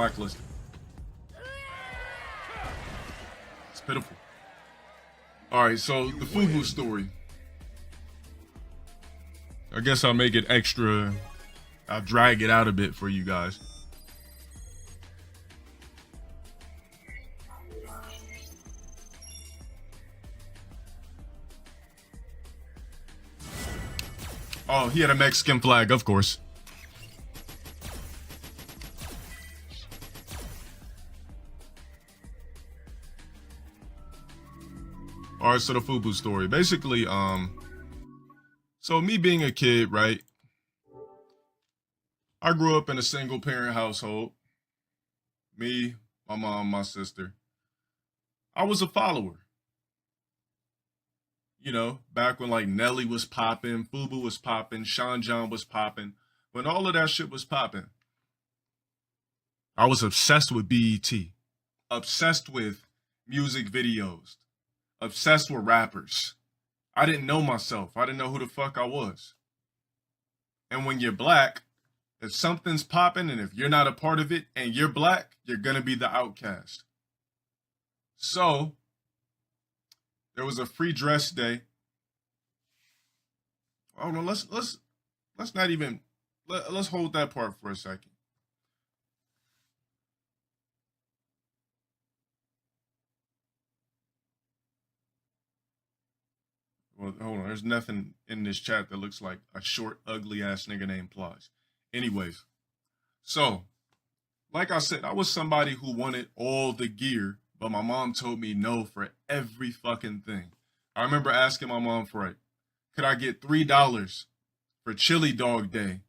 blacklisted. It's pitiful. All right, so the Fubu story. I guess I'll make it extra. I'll drag it out a bit for you guys. Oh, he had a Mexican flag, of course. All right, so the Fubu story. Basically, so me being a kid, right? I grew up in a single parent household. Me, my mom, my sister. I was a follower. You know, back when like Nelly was popping, Fubu was popping, Sean John was popping, when all of that shit was popping, I was obsessed with BET, obsessed with music videos, obsessed with rappers. I didn't know myself. I didn't know who the fuck I was. And when you're black, if something's popping and if you're not a part of it and you're black, you're gonna be the outcast. So there was a free dress day. Oh no, let's not even let's hold that part for a second. Well, hold on. There's nothing in this chat that looks like a short, ugly ass nigga named Plies. Anyways, so like I said, I was somebody who wanted all the gear, but my mom told me no for every fucking thing. I remember asking my mom for it. Could I get $3 for chili dog day,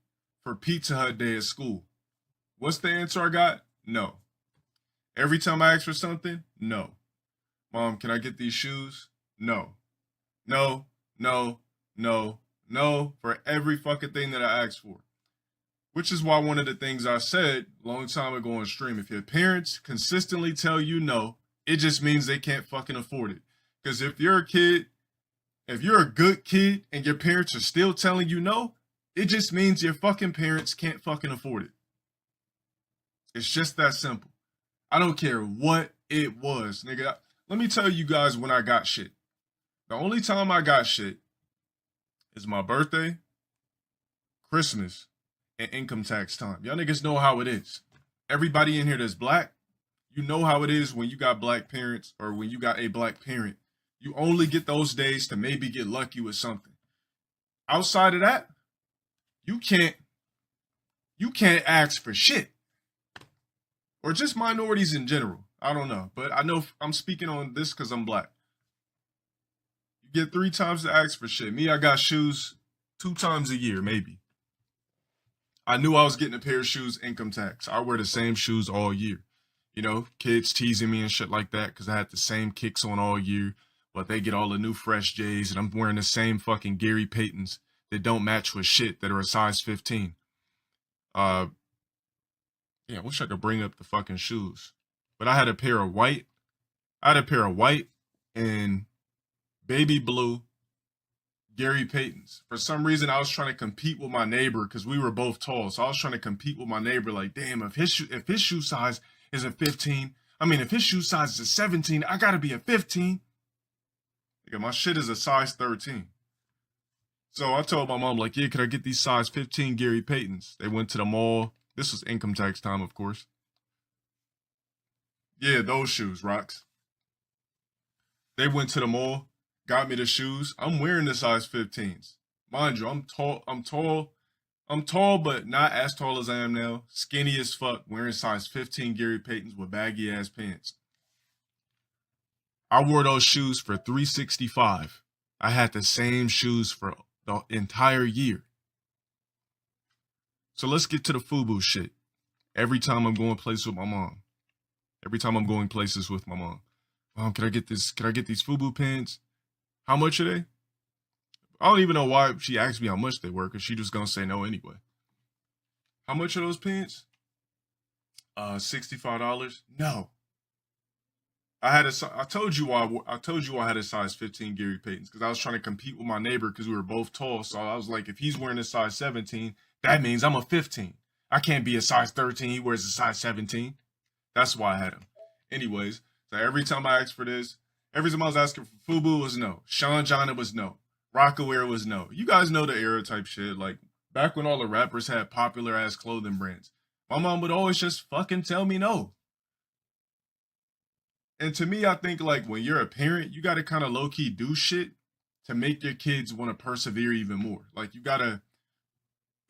for Pizza Hut day at school? What's the answer I got? No. Every time I asked for something, no. Mom, can I get these shoes? No. No, no, no, no, for every fucking thing that I asked for. Which is why one of the things I said a long time ago on stream, if your parents consistently tell you no, it just means they can't fucking afford it. Because if you're a kid, if you're a good kid and your parents are still telling you no, it just means your fucking parents can't fucking afford it. It's just that simple. I don't care what it was, nigga. Let me tell you guys when I got shit. The only time I got shit is my birthday, Christmas, and income tax time. Y'all niggas know how it is. Everybody in here that's black, you know how it is when you got black parents or when you got a black parent. You only get those days to maybe get lucky with something. Outside of that, you can't ask for shit. Or just minorities in general. I don't know. But I know I'm speaking on this because I'm black. Get 3 times to ask for shit. Me, I got shoes 2 times a year, maybe. I knew I was getting a pair of shoes, income tax. I wear the same shoes all year. You know, kids teasing me and shit like that because I had the same kicks on all year, but they get all the new fresh J's and I'm wearing the same fucking Gary Paytons that don't match with shit that are a size 15. Yeah, I wish I could bring up the fucking shoes. But I had a pair of white. And baby blue Gary Paytons. For some reason, I was trying to compete with my neighbor because we were both tall. So I was trying to compete with my neighbor. Like, damn, if his shoe size is a 15, if his shoe size is a 17, I gotta be a 15. Nigga, my shit is a size 13. So I told my mom, like, yeah, could I get these size 15 Gary Paytons? They went to the mall. This was income tax time, of course. Yeah, those shoes, rocks. They went to the mall. Got me the shoes. I'm wearing the size 15s. Mind you, I'm tall, but not as tall as I am now. Skinny as fuck, wearing size 15 Gary Paytons with baggy ass pants. I wore those shoes for $365. I had the same shoes for the entire year. So let's get to the Fubu shit. Every time I'm going places with my mom. Mom, can I get these Fubu pants? How much are they? I don't even know why she asked me how much they were, because she just gonna say no anyway. How much are those pants? $65. No. I told you I had a size 15 Gary Paytons because I was trying to compete with my neighbor because we were both tall. So I was like, if he's wearing a size 17, that means I'm a 15. I can't be a size 13. He wears a size 17. That's why I had them. Anyways, so every time I asked for this, every time I was asking for Fubu, it was no. Sean John, it was no. Rockaware was no. You guys know the era type shit. Like, back when all the rappers had popular ass clothing brands, my mom would always just fucking tell me no. And to me, I think like when you're a parent, you got to kind of low key do shit to make your kids want to persevere even more. Like, you got to,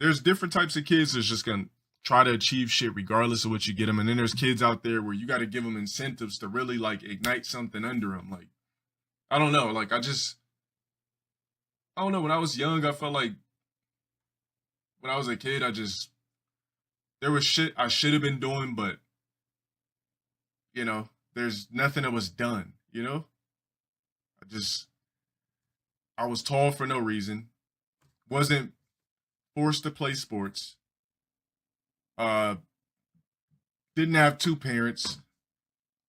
there's different types of kids that's just going to try to achieve shit regardless of what you get them. And then there's kids out there where you got to give them incentives to really like ignite something under them. Like, I don't know. Like, I don't know. When I was young, I felt like when I was a kid, there was shit I should have been doing, but, you know, there's nothing that was done, you know? I was tall for no reason, wasn't forced to play sports, uh, didn't have two parents.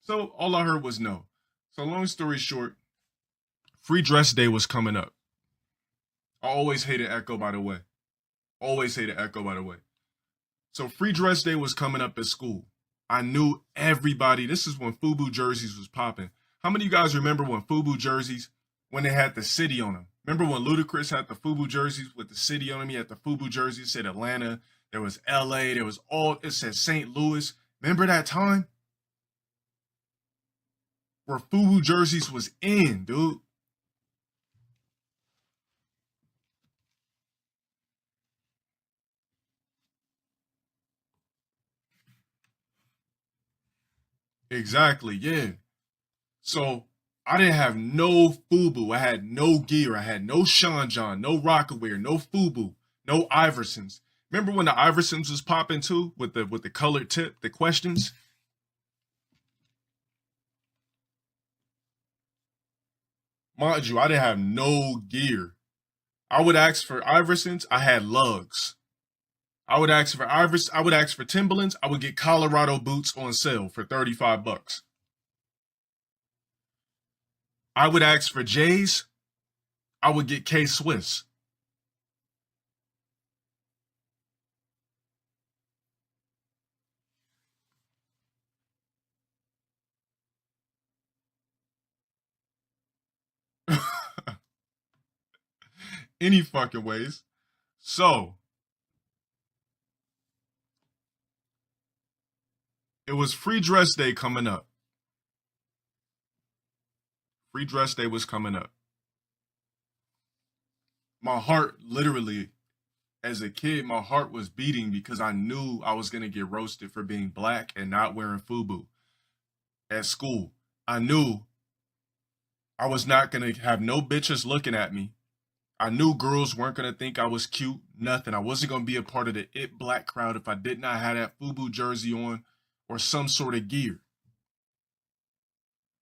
So all I heard was no. So long story short, free dress day was coming up. I always hated Echo, by the way. Always hated Echo, by the way. So free dress day was coming up at school. I knew everybody. This is when Fubu jerseys was popping. How many of you guys remember when Fubu jerseys, when they had the city on them? Remember when Ludacris had the Fubu jerseys with the city on them? He had the Fubu jerseys, it said Atlanta, there was LA, it said St. Louis. Remember that time? Where Fubu jerseys was in, dude. Exactly, yeah. So I didn't have no Fubu. I had no gear. I had no Sean John, no Rockaware, no Fubu, no Iversons. Remember when the Iversons was popping too with the colored tip, the questions? Mind you, I didn't have no gear. I would ask for Iversons. I had lugs. I would ask for I would ask for Timberlands. I would get Colorado boots on sale for $35. I would ask for J's. I would get K Swiss. Any fucking ways. So it was free dress day coming up. Free dress day was coming up. My heart literally, as a kid, my heart was beating because I knew I was gonna get roasted for being black and not wearing Fubu at school. I knew I was not gonna have no bitches looking at me. I knew girls weren't gonna think I was cute, nothing. I wasn't gonna be a part of the it black crowd if I did not have that Fubu jersey on or some sort of gear.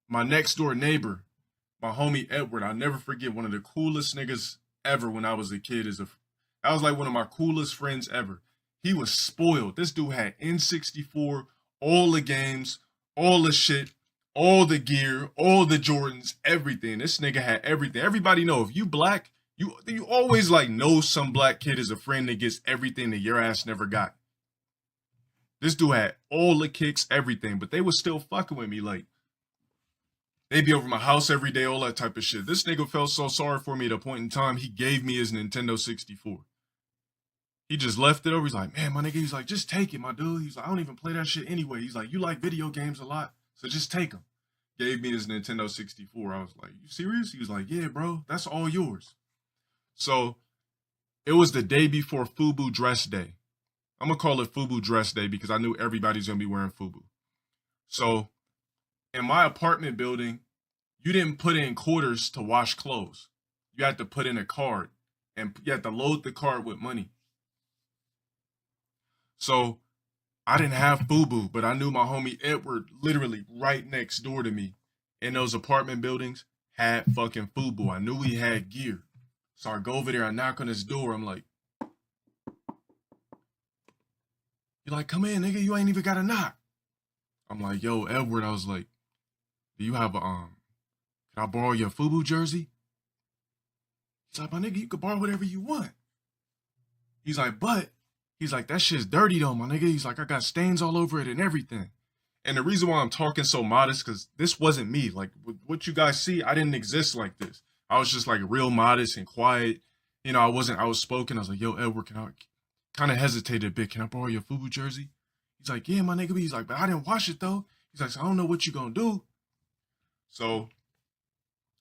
My next door neighbor, my homie Edward, I'll never forget, one of the coolest niggas ever when I was a kid. That was like one of my coolest friends ever. He was spoiled. This dude had N64, all the games, all the shit, all the gear, all the Jordans, everything. This nigga had everything. Everybody know if you black, you always like know some black kid is a friend that gets everything that your ass never got. This dude had all the kicks, everything, but they was still fucking with me. Like, they'd be over my house every day, all that type of shit. This nigga felt so sorry for me at a point in time, he gave me his Nintendo 64. He just left it over. He's like, man, my nigga, he's like, just take it, my dude. He's like, I don't even play that shit anyway. He's like, you like video games a lot, so just take them. Gave me his Nintendo 64. I was like, you serious? He was like, yeah, bro, that's all yours. So it was the day before Fubu dress day. I'm going to call it Fubu dress day because I knew everybody's going to be wearing Fubu. So in my apartment building, you didn't put in quarters to wash clothes. You had to put in a card and you had to load the card with money. So I didn't have Fubu, but I knew my homie Edward, literally right next door to me in those apartment buildings, had fucking Fubu. I knew he had gear. So I go over there, I knock on his door. I'm like, you're like, come in, nigga, you ain't even got to knock. I'm like, yo, Edward, I was like, do you have can I borrow your Fubu jersey? He's like, my nigga, you can borrow whatever you want. He's like, that shit's dirty though, my nigga. He's like, I got stains all over it and everything. And the reason why I'm talking so modest, because this wasn't me. Like what you guys see, I didn't exist like this. I was just like real modest and quiet. You know, I wasn't outspoken. I was like, yo, Edward, can I kind of hesitated a bit. Can I borrow your Fubu jersey? He's like, yeah, my nigga. He's like, but I didn't wash it though. He's like, so I don't know what you gonna do. So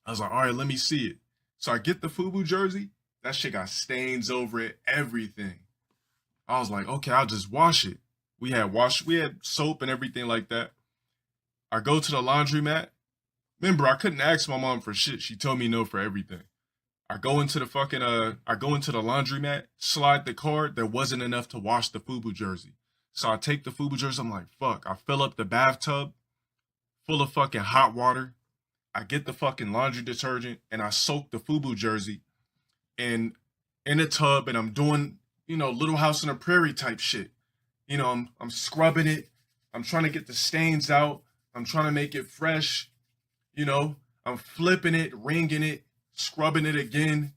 I was like, all right, let me see it. So I get the Fubu jersey. That shit got stains over it, everything. I was like, okay, I'll just wash it. We had soap and everything like that. I go to the laundromat. Remember, I couldn't ask my mom for shit. She told me no for everything. I go into the laundromat, slide the card. There wasn't enough to wash the Fubu jersey. So I take the Fubu jersey. I'm like, fuck. I fill up the bathtub full of fucking hot water. I get the fucking laundry detergent and I soak the Fubu jersey in a tub, and I'm doing, Little House on the Prairie type shit. I'm scrubbing it. I'm trying to get the stains out. I'm trying to make it fresh. I'm flipping it, wringing it, scrubbing it again.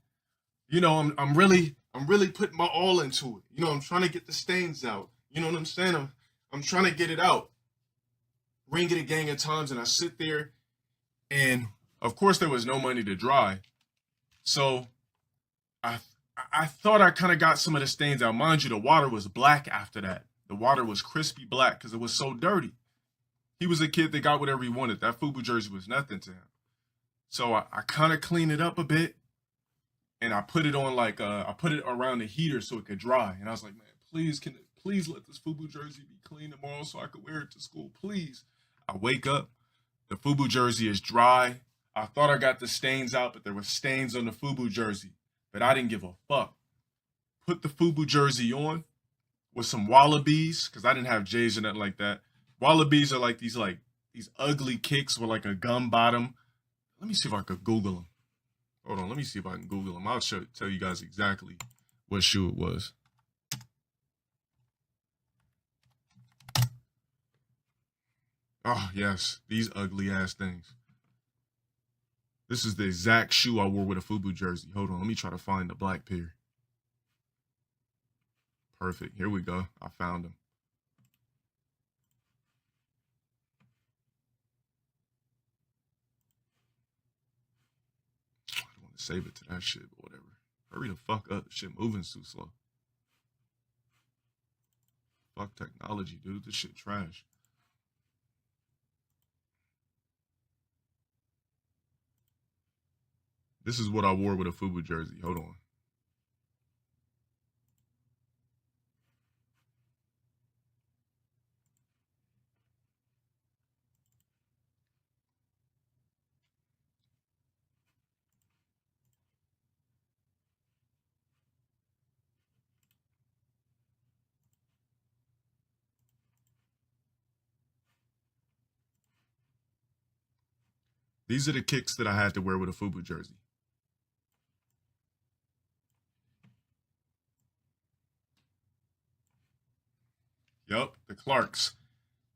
I'm really putting my all into it. I'm trying to get the stains out. You know what I'm saying? I'm trying to get it out. Wring it a gang of times, and I sit there, and of course there was no money to dry. So I thought I kind of got some of the stains out. Mind you, the water was black after that. The water was crispy black because it was so dirty. He was a kid that got whatever he wanted. That Fubu jersey was nothing to him. So I kind of cleaned it up a bit, and I put it on I put it around the heater so it could dry. And I was like, man, please let this Fubu jersey be clean tomorrow so I could wear it to school, please. I wake up, the Fubu jersey is dry. I thought I got the stains out, but there were stains on the Fubu jersey. But I didn't give a fuck. Put the Fubu jersey on with some wallabies, because I didn't have J's or nothing like that. Wallabies are like these ugly kicks with like a gum bottom. Let me see if I could Google them. Hold on, let me see if I can Google them. I'll tell you guys exactly what shoe it was. Oh, yes, these ugly ass things. This is the exact shoe I wore with a Fubu jersey. Hold on, let me try to find the black pair. Perfect, here we go. I found them. I don't want to save it to that shit, but whatever. Hurry the fuck up, shit moving too slow. Fuck technology, dude, this shit trash. This is what I wore with a Fubu jersey. Hold on. These are the kicks that I had to wear with a Fubu jersey. Yup, the Clarks.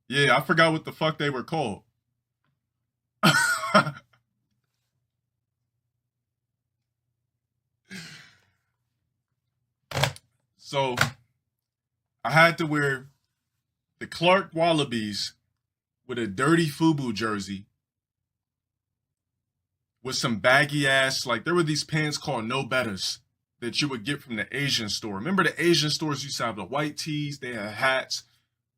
Yeah, I forgot what the fuck they were called. So I had to wear the Clark Wallabies with a dirty Fubu jersey with some baggy ass, like there were these pants called No Betters that you would get from the Asian store. Remember the Asian stores used to have the white tees, they had hats,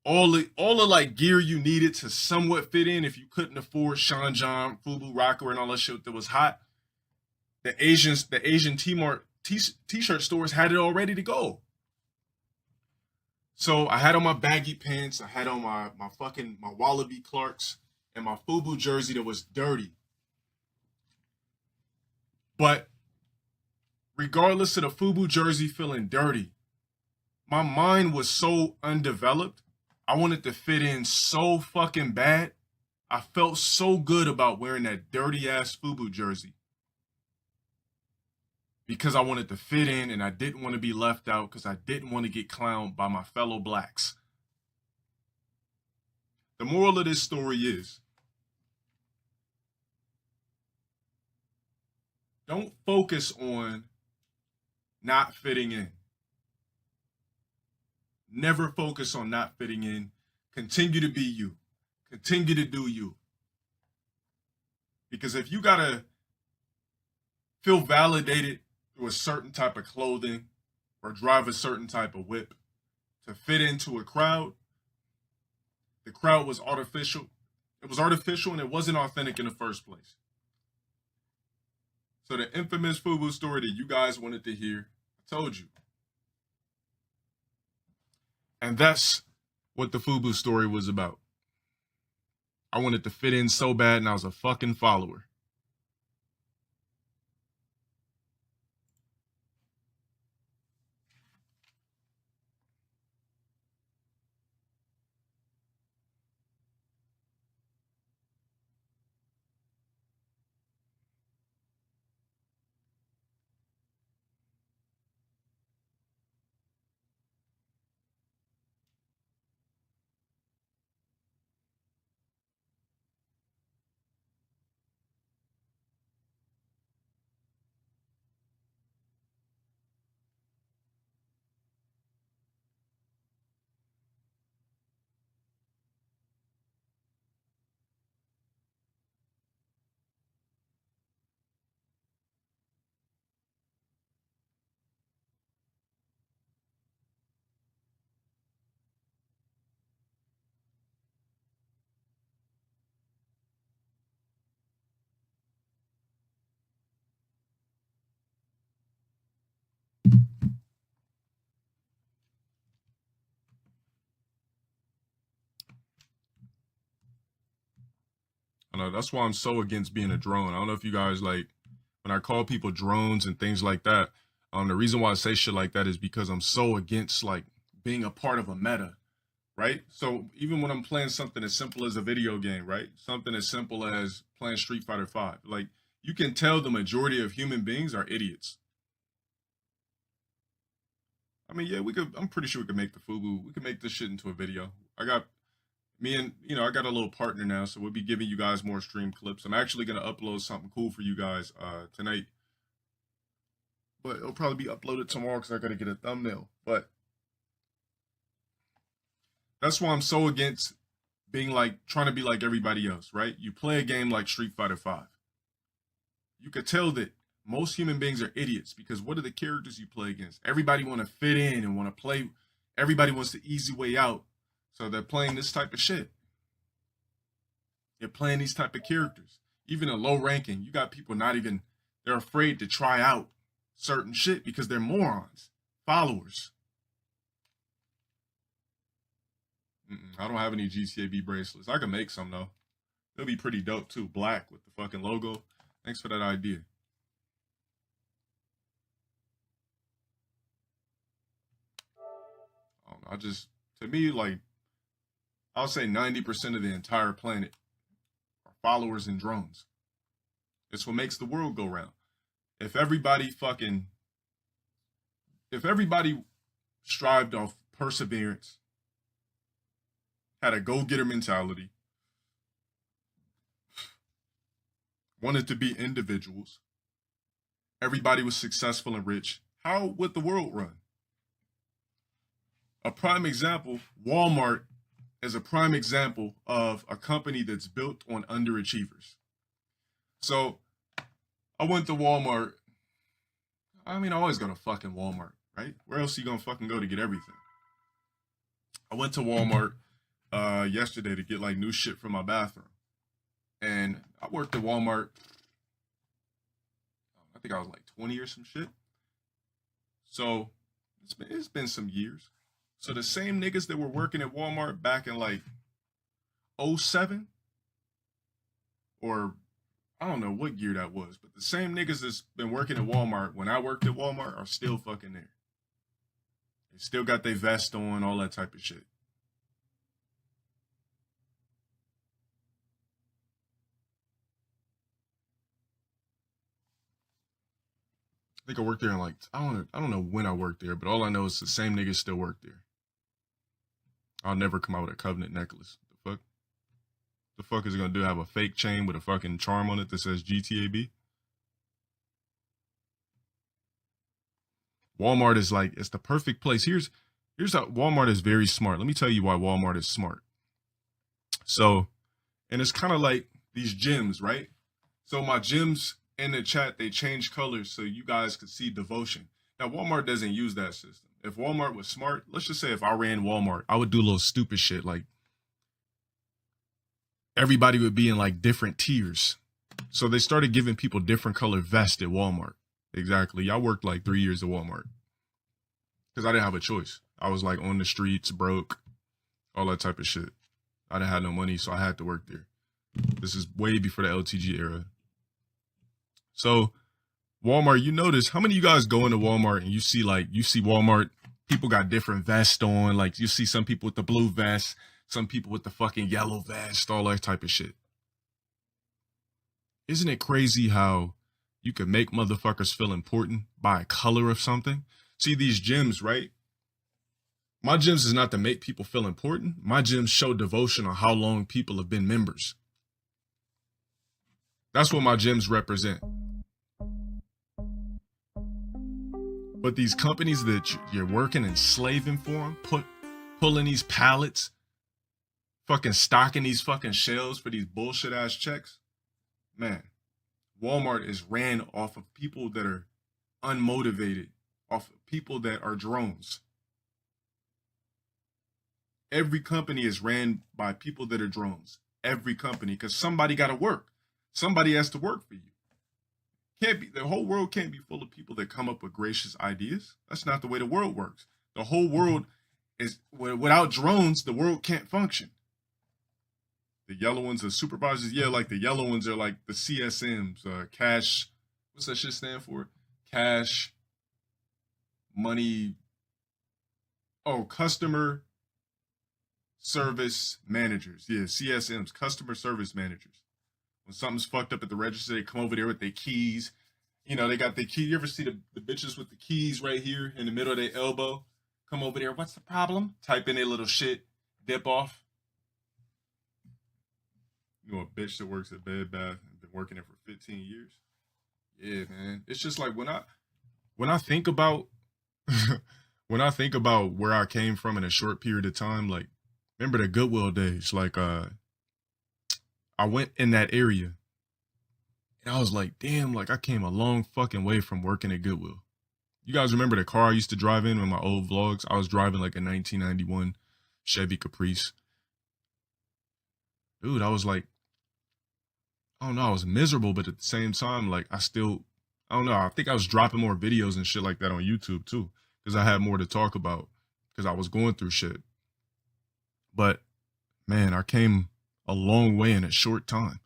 all the like gear you needed to somewhat fit in if you couldn't afford Sean John, Fubu Rocker, and all that shit that was hot. The Asian T-Mart t-shirt stores had it all ready to go. So I had on my baggy pants, I had on my Wallaby Clarks, and my Fubu jersey that was dirty. But regardless of the Fubu jersey feeling dirty, my mind was so undeveloped. I wanted to fit in so fucking bad. I felt so good about wearing that dirty ass Fubu jersey because I wanted to fit in and I didn't want to be left out because I didn't want to get clowned by my fellow blacks. The moral of this story is, don't focus on not fitting in. Never focus on not fitting in. Continue to be you. Continue to do you. Because if you gotta feel validated through a certain type of clothing or drive a certain type of whip to fit into a crowd, the crowd was artificial. It was artificial and it wasn't authentic in the first place. So the infamous Fubu story that you guys wanted to hear, I told you. And that's what the Fubu story was about. I wanted to fit in so bad and I was a fucking follower. I know that's why I'm so against being a drone. I don't know if you guys like when I call people drones and things like that. The reason why I say shit like that is because I'm so against like being a part of a meta, right? So even when I'm playing something as simple as a video game, right? Something as simple as playing Street Fighter 5, like you can tell the majority of human beings are idiots. I mean, yeah, we could. I'm pretty sure we could make the Fubu. We could make this shit into a video. I got me and I got a little partner now, so we'll be giving you guys more stream clips. I'm actually gonna upload something cool for you guys tonight, but it'll probably be uploaded tomorrow because I gotta get a thumbnail. But that's why I'm so against being like trying to be like everybody else, right? You play a game like Street Fighter 5. You could tell that most human beings are idiots because what are the characters you play against? Everybody want to fit in and want to play. Everybody wants the easy way out. So they're playing this type of shit. They're playing these type of characters. Even a low ranking, you got people they're afraid to try out certain shit because they're morons, followers. I don't have any GTAB bracelets. I can make some though. They'll be pretty dope too. Black with the fucking logo. Thanks for that idea. I just, to me, like, I'll say 90% of the entire planet are followers and drones. It's what makes the world go round. If everybody strived off perseverance, had a go-getter mentality, wanted to be individuals, everybody was successful and rich, how would the world run? A prime example, Walmart is a prime example of a company that's built on underachievers. So I went to Walmart. I mean, I always go to fucking Walmart, right? Where else are you gonna fucking go to get everything? I went to Walmart yesterday to get like new shit for my bathroom. And I worked at Walmart, I think I was like 20 or some shit. So it's been some years. So the same niggas that were working at Walmart back in like 07 or I don't know what year that was, but the same niggas that's been working at Walmart when I worked at Walmart are still fucking there. They still got their vest on, all that type of shit. I think I worked there in like I don't know when I worked there, but all I know is the same niggas still work there. I'll never come out with a covenant necklace. The fuck? The fuck is it gonna do? Have a fake chain with a fucking charm on it that says GTAB? Walmart is like, it's the perfect place. Here's how Walmart is very smart. Let me tell you why Walmart is smart. So And it's kind of like these gems, right? So my gems in the chat, they change colors so you guys could see devotion. Now, Walmart doesn't use that system. If Walmart was smart, let's just say if I ran Walmart, I would do a little stupid shit. Like everybody would be in like different tiers. So they started giving people different color vests at Walmart. Exactly. I worked like 3 years at Walmart because I didn't have a choice. I was like on the streets, broke, all that type of shit. I didn't have no money, so I had to work there. This is way before the LTG era. So Walmart, you notice how many of you guys go into Walmart and you see Walmart, people got different vests on. Like you see some people with the blue vest, some people with the fucking yellow vest, all that type of shit. Isn't it crazy how you can make motherfuckers feel important by a color of something? See these gems, right? My gems is not to make people feel important. My gems show devotion on how long people have been members. That's what my gems represent. But these companies that you're working and slaving for them, pulling these pallets, fucking stocking these fucking shelves for these bullshit ass checks, man, Walmart is ran off of people that are unmotivated, off of people that are drones. Every company is ran by people that are drones. Every company, because somebody got to work. Somebody has to work for you. The whole world can't be full of people that come up with gracious ideas. That's not the way the world works. The whole world is, without drones, the world can't function. The yellow ones are supervisors. Yeah, like the yellow ones are like the CSMs, cash. What's that shit stand for? Cash, money. Oh, customer service managers. Yeah, CSMs, customer service managers. When something's fucked up at the register, they come over there with their keys. You know, they got their key. You ever see the bitches with the keys right here in the middle of their elbow? Come over there. What's the problem? Type in their little shit. Dip off. You know, a bitch that works at Bed Bath and been working there for 15 years. Yeah, man. It's just like when I think about when I think about where I came from in a short period of time, like remember the Goodwill days, like I went in that area and I was like, damn, like I came a long fucking way from working at Goodwill. You guys remember the car I used to drive in my old vlogs? I was driving like a 1991 Chevy Caprice. Dude, I was like, I don't know, I was miserable, but at the same time, like I don't know, I think I was dropping more videos and shit like that on YouTube too, because I had more to talk about, because I was going through shit. But man, I came a long way in a short time.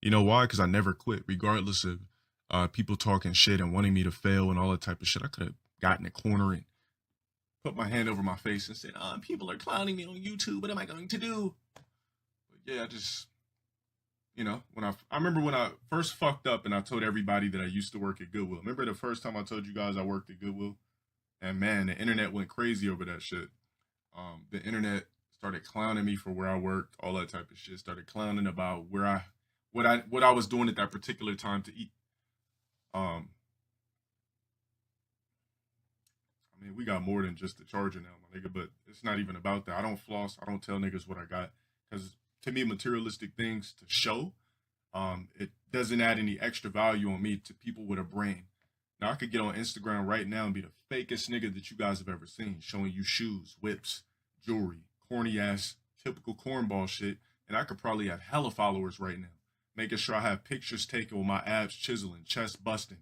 You know why? Because I never quit, regardless of people talking shit and wanting me to fail and all that type of shit. I could have gotten a corner and put my hand over my face and said, people are clowning me on YouTube. What am I going to do? But yeah, I just, you know, I remember when I first fucked up and I told everybody that I used to work at Goodwill. Remember the first time I told you guys I worked at Goodwill? And man, the internet went crazy over that shit. The internet started clowning me for where I worked, all that type of shit. Started clowning about what I was doing at that particular time to eat. I mean, we got more than just the charger now, my nigga, but it's not even about that. I don't floss. I don't tell niggas what I got, because to me, materialistic things to show, it doesn't add any extra value on me to people with a brain. Now, I could get on Instagram right now and be the fakest nigga that you guys have ever seen, showing you shoes, whips, jewelry, corny ass, typical cornball shit, and I could probably have hella followers right now, making sure I have pictures taken with my abs chiseling, chest busting.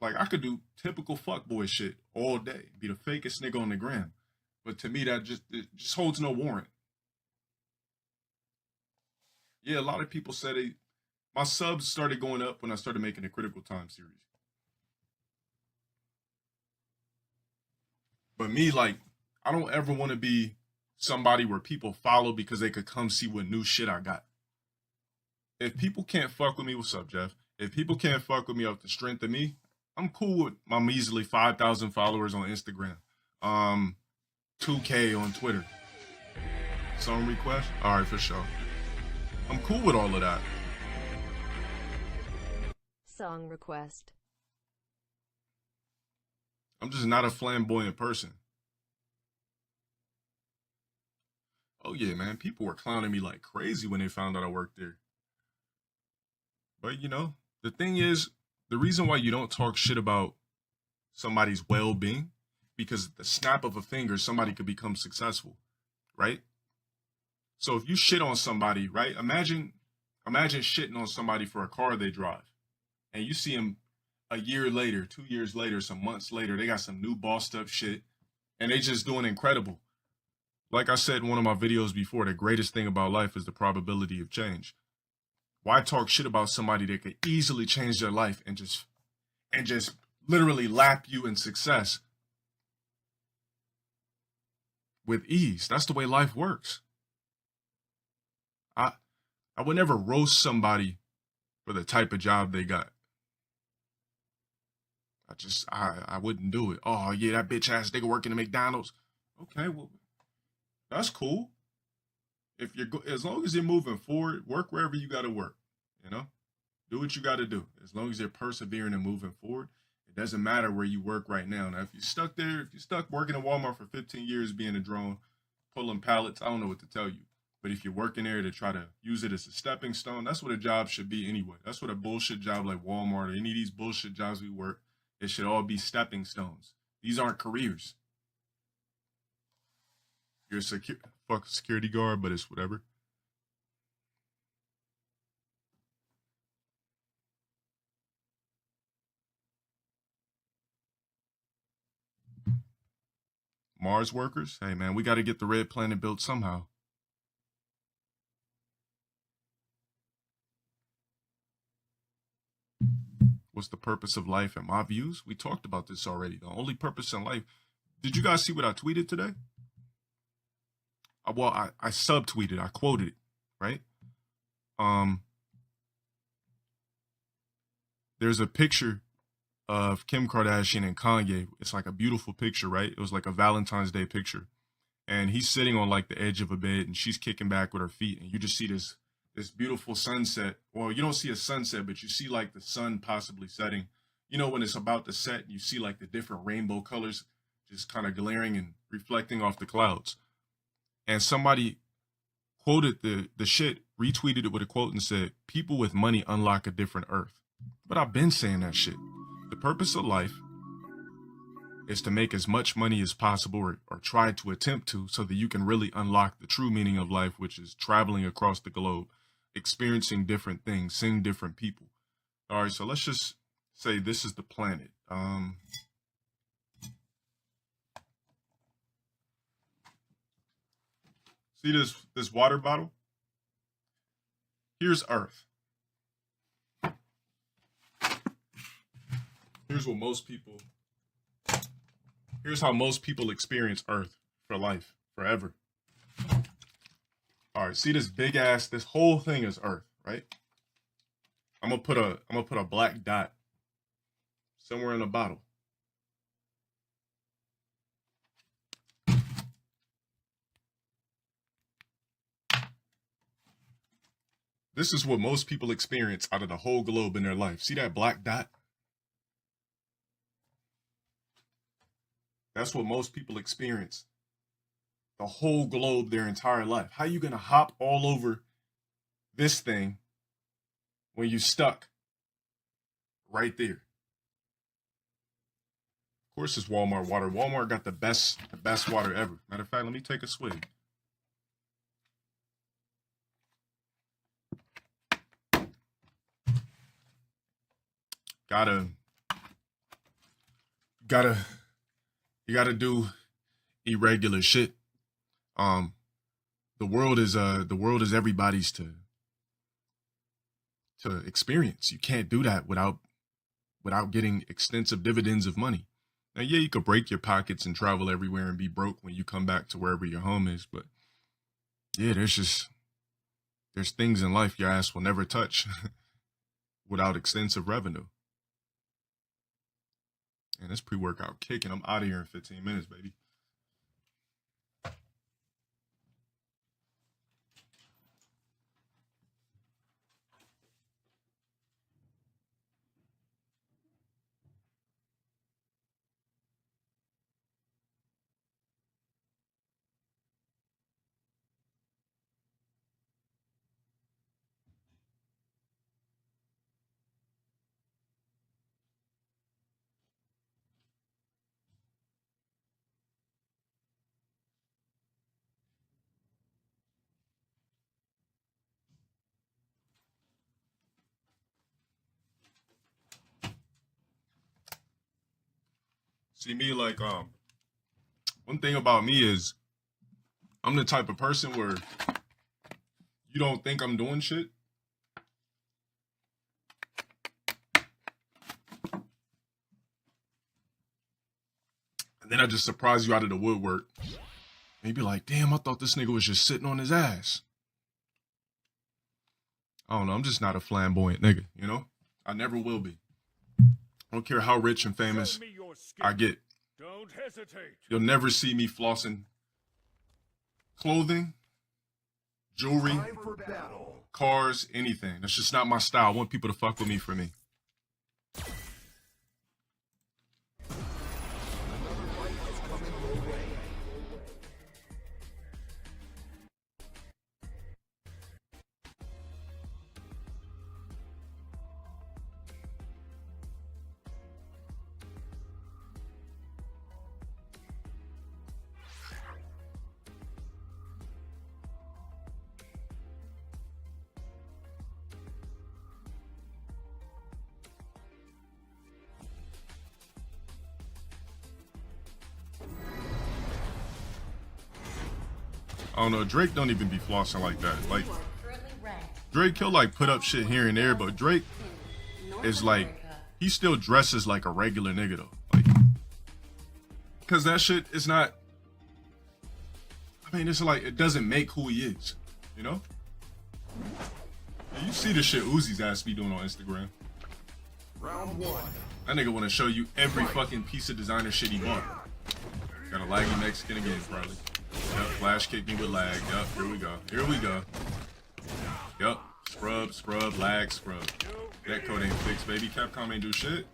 Like, I could do typical fuckboy shit all day, be the fakest nigga on the gram. But to me, it just holds no warrant. Yeah, a lot of people said my subs started going up when I started making a Critical Time series. But me, like, I don't ever want to be somebody where people follow because they could come see what new shit I got. If people can't fuck with me, what's up, Jeff? If people can't fuck with me off the strength of me, I'm cool with my measly 5,000 followers on Instagram. 2K on Twitter. Song request? All right, for sure. I'm cool with all of that. Song request. I'm just not a flamboyant person. Oh yeah, man. People were clowning me like crazy when they found out I worked there. But the thing is, the reason why you don't talk shit about somebody's well-being, because at the snap of a finger, somebody could become successful, right? So if you shit on somebody, right? Imagine shitting on somebody for a car they drive, and you see them a year later, 2 years later, some months later, they got some new bossed up shit, and they just doing incredible. Like I said in one of my videos before, the greatest thing about life is the probability of change. Why talk shit about somebody that could easily change their life and just literally lap you in success with ease? That's the way life works. I I would never roast somebody for the type of job they got. I wouldn't do it. Oh yeah, that bitch ass nigga working at McDonald's. Okay, well that's cool. If as long as you're moving forward, work wherever you got to work. You know, do what you got to do. As long as you're persevering and moving forward, it doesn't matter where you work right now. Now, if you're stuck there, if you're stuck working at Walmart for 15 years being a drone, pulling pallets, I don't know what to tell you. But if you're working there to try to use it as a stepping stone, that's what a job should be anyway. That's what a bullshit job like Walmart or any of these bullshit jobs we work, it should all be stepping stones. These aren't careers. You're a fuck security guard, but it's whatever. Mars workers, hey man, we got to get the red planet built somehow. What's the purpose of life and my views? We talked about this already. The only purpose in life. Did you guys see what I tweeted today? I subtweeted. I quoted it, right? There's a picture of Kim Kardashian and Kanye. It's like a beautiful picture, right? It was like a Valentine's Day picture. And he's sitting on like the edge of a bed and she's kicking back with her feet. And you just see this beautiful sunset. Well, you don't see a sunset, but you see like the sun possibly setting. You know, when it's about to set, you see like the different rainbow colors just kind of glaring and reflecting off the clouds. And somebody quoted the shit, retweeted it with a quote and said, "People with money unlock a different earth." But I've been saying that shit. The purpose of life is to make as much money as possible or try to attempt to so that you can really unlock the true meaning of life, which is traveling across the globe, experiencing different things, seeing different people. All right, so let's just say this is the planet. See this water bottle? Here's Earth. Here's what most people Here's how most people experience Earth for life, forever. All right, see this big ass, this whole thing is Earth, right? I'm gonna put a black dot somewhere in the bottle. This is what most people experience out of the whole globe in their life. See that black dot? That's what most people experience. The whole globe their entire life. How are you gonna hop all over this thing when you stuck right there? Of course it's Walmart water. Walmart got the best water ever. Matter of fact, let me take a swig. You gotta do irregular shit. The world is everybody's to experience. You can't do that without getting extensive dividends of money. Now, yeah, you could break your pockets and travel everywhere and be broke when you come back to wherever your home is, but yeah, there's things in life your ass will never touch without extensive revenue. And this pre-workout kicking. I'm out of here in 15 minutes, baby. See me like one thing about me is I'm the type of person where you don't think I'm doing shit. And then I just surprise you out of the woodwork. And you be like, damn, I thought this nigga was just sitting on his ass. I don't know, I'm just not a flamboyant nigga, you know? I never will be. I don't care how rich and famous I get. Don't hesitate. You'll never see me flossing clothing, jewelry, cars, anything. That's just not my style. I want people to fuck with me for me. I don't know, Drake don't even be flossing like that. Like, Drake, he'll like put up shit here and there, but Drake is like, he still dresses like a regular nigga though. Like, cause that shit is not, I mean, it's like, it doesn't make who he is, you know? Yeah, you see the shit Uzi's ass be doing on Instagram. Round one. That nigga wanna show you every fucking piece of designer shit he bought. Got a laggy Mexican again, probably. Yep, flash kick me with lag. Yep, here we go. Here we go. Yep, scrub, lag, scrub. That code ain't fixed, baby. Capcom ain't do shit.